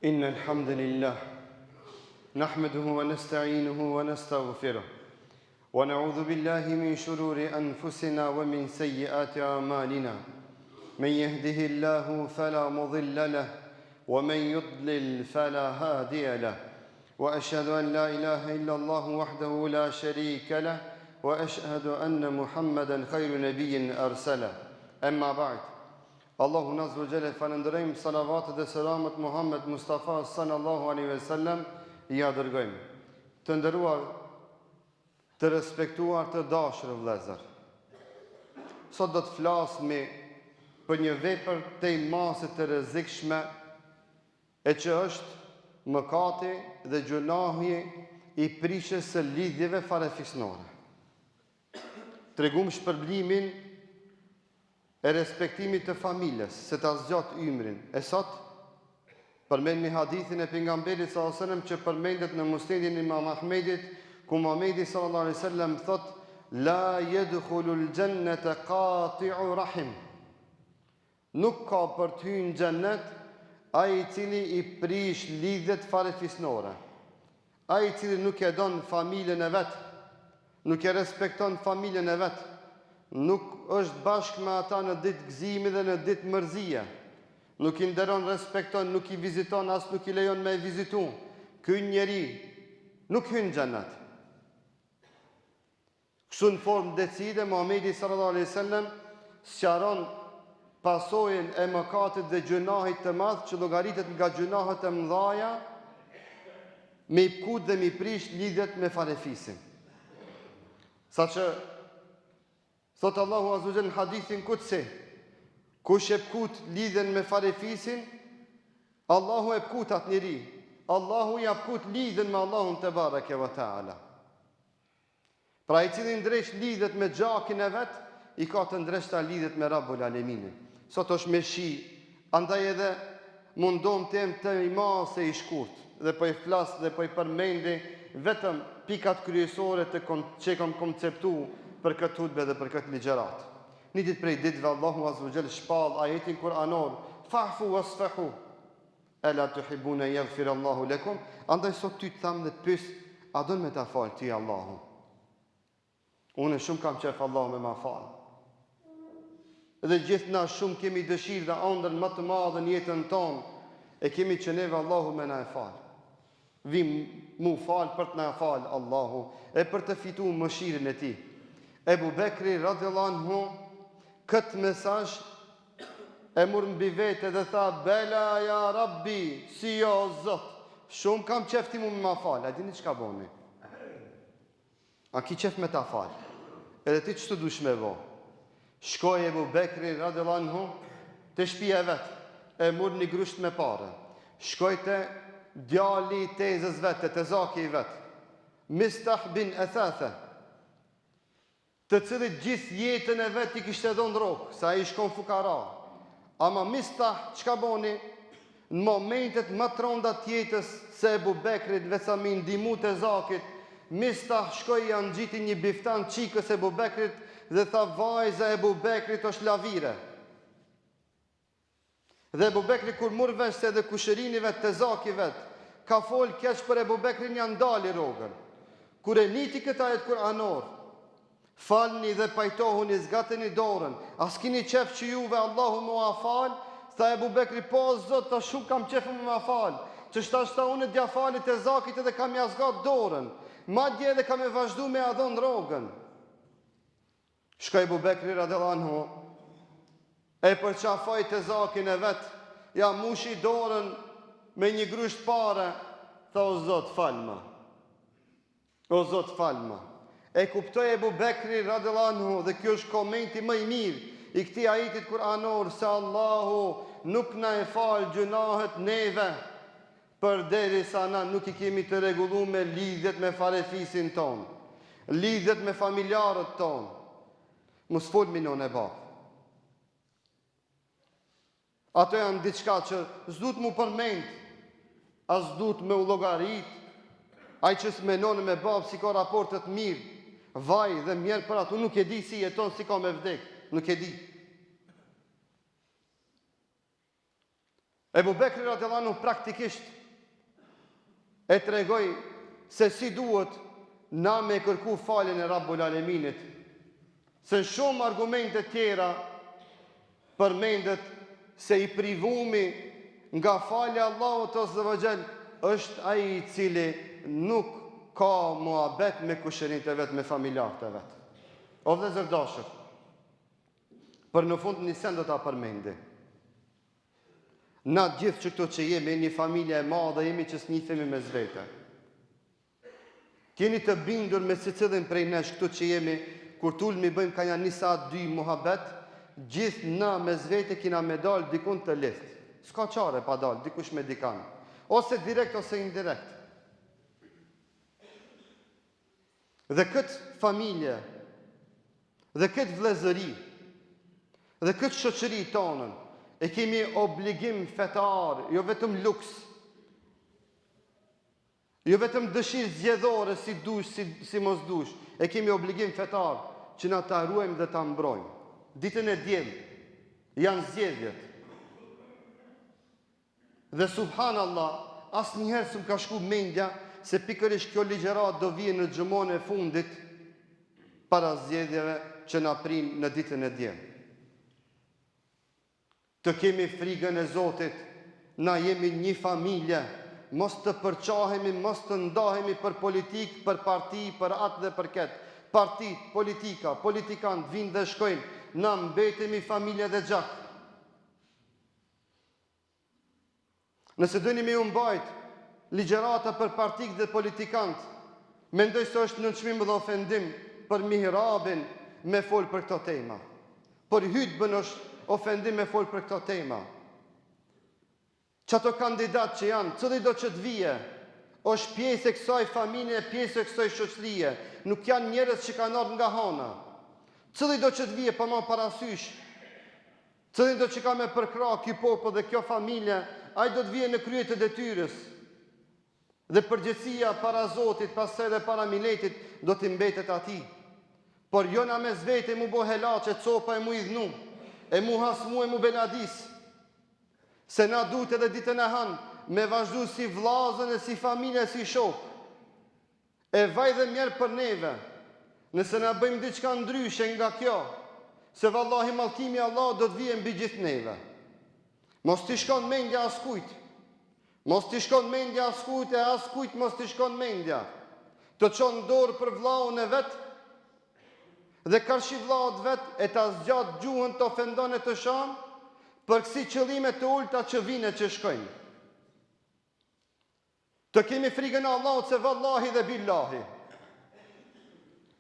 إن الحمد لله نحمده ونستعينه ونستغفره ونعوذ بالله من شرور أنفسنا ومن سيئات أعمالنا من يهده الله فلا مضل له ومن يضلل فلا هادي له وأشهد أن لا إله إلا الله وحده لا شريك له وأشهد أن محمدا خير نبي أرسله أما بعد Allahu Azza wa Jalla falënderojmë, salavatet dhe selamet Muhammed Mustafa sallallahu alaihi wasallam ja dërgojmë. Të nderuar, të respektuar, të dashur vëllezër. Sot do të flasim për një vepër të madhe të rrezikshme e që është mëkati dhe gjunahi i prishjes së lidhjeve farefisnore. Tregum shpërblimin e respektimit të familjes, se ta zgjat ymrin. E sot përmend me hadithin e pejgamberit sallallahu alajhi wasallam që përmendet në Musnedin e Imam Ahmedit, ku Muhamedi sallallahu alajhi wasallam thot: "La yadkhulul jannata qati'u rahim." Nuk ka për të hyrë në xhennet ai i cili i prish lidhjet farefisnore. Ai i cili nuk e don familjen e vet, nuk e respekton familjen e vet, nuk është bashkë me ata në ditë gëzimi dhe në ditë mërzie, nuk i nderon, respekton, nuk i viziton, as nuk i lejon me vizitu. Ky njeri nuk hyn në xhennet. Kështu në formë decide, Muhamedi sallallahu alaihi wasallam sqaron pasojën e mëkatit dhe gjunahit të madh që llogaritet nga gjunahet e mëdha me i pkut dhe me i prish lidhjet me farefisin. Saqë thot Allahu Azza wa Jalla në hadithin kutsi, kush e pkut lidhen me farefisin, Allahu e pkut atë njeri. Allahu ja pkut lidhen me Allahun te bareke ve taala. Pra i cili ndresh lidhet me gjakin e vet, i ka të ndreshta lidhet me Rabbul Alamin. Sot është me shi, andaj edhe mundon tem të i mas e i shkurt, dhe po i flas dhe po i përmendi vetëm pikat kryesore të që kam konceptu për këtë hutbë dhe për këtë ligjërat. Një ditë prej ditëve Allahu Azza wa Jalla shpall ajetin kuranor: "Fa'fu wasfahu, ala tuhibuna yaghfir Allahu lakum." Andaj sot ty të tham dhe të pyes, a don me ta fal ti Allahu? Unë shumë kam qef Allahu me ma fal. Dhe gjithë na shumë kemi dëshirë dhe ëndër më të madhe në jetën tonë, e kemi që neve Allahu me na e fal. Vim mu fal për të na fal Allahu, e për të fituar mëshirën e tij. Ebu Bekri radhiyallahu anhu këtë mesazh e mor mbi vete dhe tha: "Bela ya Rabbi, si jo Zot, shumë kam qef ti mu me ma fal." A dini çka bëni? A ki qef me ta fal? Edhe ti ç'të dush me vë? Shkoi Ebu Bekri radhiyallahu anhu te shtëpia e vet, e mor një grusht me parë. Shkoi te djali i tezës vet, te zaki i vet, Mistah bin Athatha, të cilit gjithë jetën e vet i kishte dhënë rrok, sa ai shkon fukara. Ama Mistah çka boni? Në momentet më të rënda të jetës se Ebu Bekrit veça me ndihmu të zakit, Mistah shkoi ja ngjiti një biftan çikës Ebu Bekrit dhe tha: "Vajza e Ebu Bekrit është lavire." Dhe Ebu Bekri kur mor vesh se edhe kushërini vet të zaki vet ka fol keq për Ebu Bekrin, ja ndali rrogën. Kur e niti këtë ajet kuranor: "Falni dhe pajtohuni, zgateni dorën, as kini qef që juve Allahu mua fal", tha Ebu Bekri: "Po Zot, ta shumë kam qef mua fal, që shta unë dja falit e zakit edhe kam ja zgat dorën, madje edhe kam e vazhdu me adhon rrogën." Shkoi Ebu Bekri radhiyallahu anhu, e përqafoi te zakin e vet, ja mushi dorën me një grusht pare, tha: "O Zot, falma. O Zot, falma." E kuptoi Ebu Bekri radhiyallahu anhu, dhe kjo është komenti më i mirë i këtij ajetit kuranor, se Allahu nuk na e fal gjunahet neve përderisa na nuk i kemi të rregulluar me lidhjet me farefisin ton, lidhjet me familjarët ton. Mos folmi non e bab. Ato janë diçka që s'duhet mu përmend, as duhet me u llogarit. Ai që s'menon me bab si ka raporte të mirë, vaj dhe mjerë për ato, nuk e di si jeton, si ka me vdek, nuk e di. Ebu Bekri radiallahu anhu praktikisht e tregoj se si duhet na me kërku faljen e Rabbul Aleminit. Se shumë argumente tjera përmendet se i privumi nga falja Allahut Azza wa Jall është ai i cili nuk ka muhabet me kushërinjtë e vet, me familjarët e vet. O vëllezër dashur, për në fund një sen do ta përmendi. Na gjithë që këto që jemi një familje e madhe, jemi që s'njifemi me zvete. Keni të bindur me secilin prej nesh këto që jemi, kur tulmi bëjmë ka janë një saat 2 muhabet, gjithë na me zvete kina me dal dikun të lift. S'ka qare pa dal, dikush me dikan. Ose direkt ose indirekt. Dhe këtë familje, dhe këtë vlezëri, dhe këtë shoqëri tonën, e kemi obligim fetar, jo vetëm luks, jo vetëm dëshirë zgjedhore si dush, si mos dush, e kemi obligim fetar që na ta ruajmë dhe ta mbrojmë. Ditën e diell janë zgjedhjet. Dhe subhanallah, asnjëherë s'm ka shku mendja se pikërisht kjo ligjërat do vijë në xhumon e fundit para zgjedhjeve që na prin në ditën e diell. Të kemi frikën e Zotit, na jemi një familje, mos të përqahemi, mos të ndahemi për politikë, për parti, për atë dhe për ketë. Partit, politika, politikanë vinë dhe shkojnë, na mbetemi familje dhe gjak. Nëse dëni me ju mbajt ligjërata për partikë dhe politikantë, mendoj se është nënçmim dhe ofendim për mihrabin me fol për këto tema. Por hutbën është ofendim me fol për këto tema. Çato kandidat që janë, cili do që të vije, është pjesë e kësaj familje, pjesë e kësaj shoqërie, nuk janë njerëz që kanë ardhur nga hana. Cili do që të vije pa më parasysh, cili do që ka me përkra ky popull dhe kjo familje, ai do të vije në krye të detyrës. Dhe përgjegjësia para Zotit, pastaj edhe para miletit do t'i mbetet atij. Por jo na mes vete mu bo helaçe, copa e mu i dhnu, e mu hasmu e mu benadis. Se na duhet edhe ditën e hanë me vazhdu si vllazën e si familje, si shok. E vaj dhe mjerë për neve, nëse na bëjmë diçka ndryshe nga kjo, se vallahi mallkimi i Allah do të vijë mbi gjithë neve. Mos t'i shkon mendja askujt. Mos t'i shkon mendja askujt e askujt mos t'i shkon mendja. Të çon dorë për vllaun e vet dhe karshi vllaut vet e ta zgjat gjuhën të ofendon e të shan për kësi qëllime të ulta që vine që shkojnë. Të kemi frikën e Allahut se vallahi dhe billahi.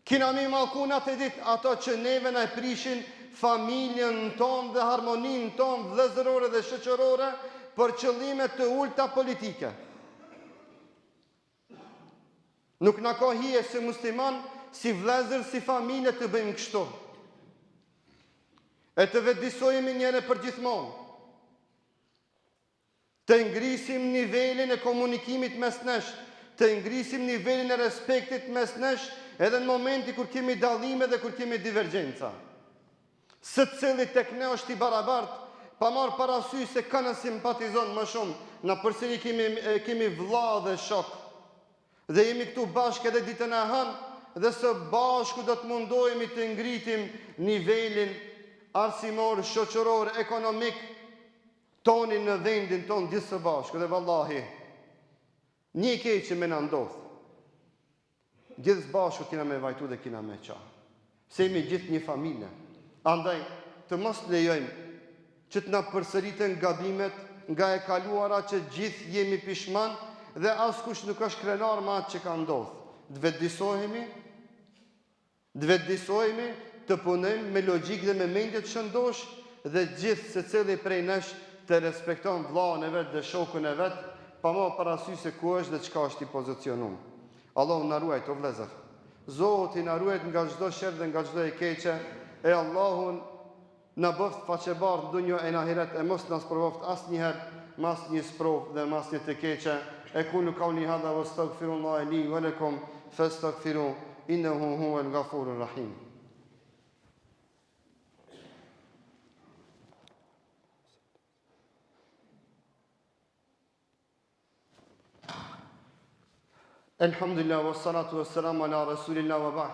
Kina mi mallkunat e dit ato që neve na e prishin familjen tonë dhe harmoninë tonë vëllezërore dhe shoqërore për qëllime të ulta politike. Nuk na ka hije si musliman, si vëllezër, si familje të bëjmë kështu. E të vetëdijsojmë njëre për gjithmonë. Të ngrisim nivelin e komunikimit mes nesh, të ngrisim nivelin e respektit mes nesh, edhe në momenti kur kemi dallime dhe kur kemi divergjenca. Së cilit tek ne është i barabartë, pa marrë parasysh se kanë simpatizon më shumë, na përsëri kemi vëlla dhe shok. Dhe jemi këtu bashkë edhe ditën e hanë, dhe së bashku do të mundohemi të ngritim nivelin arsimor, shoqëror, ekonomik tonin në vendin ton gjithë së bashku. Dhe vallahi, një keq që me na ndodh. Gjithë së bashku kina me vajtu dhe kina me qa. Se jemi gjithë një familje. Andaj, të mos lejojmë që të na përsëriten gabimet nga e kaluara që gjithë jemi pishman dhe askush nuk është krenar me atë që ka ndodhur. Të vetëdijsojmë, të punojmë me logjikë dhe me mendje të shëndosh dhe gjithë secili prej nesh të respekton vllain e vet dhe shokun e vet, pa marrë parasysh se ku është dhe çka është i pozicionuar. Allahu na ruaj o vëllezër. Zoti na ruaj nga çdo sherr dhe nga çdo e keqe. E Allahun na bëft faqebar në dunjë e në ahiret, e mos na sprovoft asnjëherë mas një sprov dhe mas një të keqe. E kulu qawli hadha wastaghfirullaha li wa lakum fastaghfiru innahu huwal ghafurur rahim. Elhamdulillah, wa salatu wa salam ala rasulillah wa ba'd.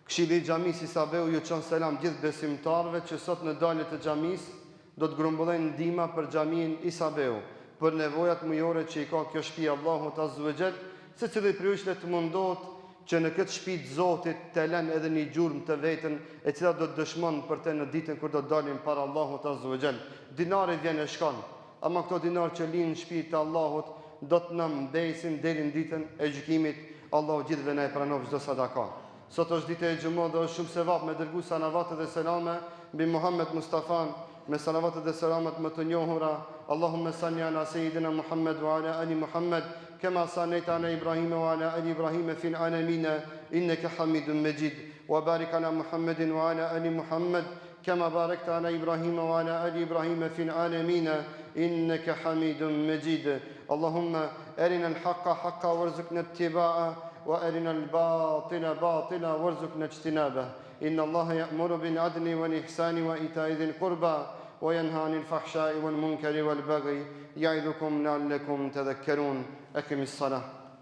Këshilli i xhamisë i Sabeu ju çon selam gjithë besimtarëve që sot në daljet e xhamisë do të grumbullojnë ndihma për xhamin i Sabeu, për nevojat mujore që i ka kjo shtëpi Allahut Azza wa Jall, secili prej jush të mundohet që në këtë shtëpi të Zotit të lënë edhe një gjurmë të vetën, e cila do të dëshmon për të në ditën kur do të dalim para Allahut Azza wa Jall. Dinari vjen e shkon, ama këto dinar që linë në shtëpi të Allahut do të na mbesin deri në ditën e gjykimit. Allahu gjithëve na e pranon çdo sadaka. Sot është ditë e xumës dhe është shumë sevap me dërgu salavat dhe selame mbi Muhammed Mustafa, me salavat dhe selamet më të njohura. Allahumma salli ala sayyidina Muhammad wa ala ali Muhammad kama sallaita ala Ibrahim wa ala ali Ibrahim fil alamin innaka Hamidum Majid, wa barik ala Muhammadin wa ala ali Muhammad كما باركت على إبراهيم وعلى آل إبراهيم في العالمين إنك حميد مجيد. اللهم أرنا الحق حقا وارزقنا اتباعه وأرنا الباطل باطلا وارزقنا اجتنابه. إن الله يأمر بالعدل والإحسان وإيتاء ذي القربى وينهى عن الفحشاء والمنكر والبغي يعظكم لعلكم تذكرون. أقم الصلاة.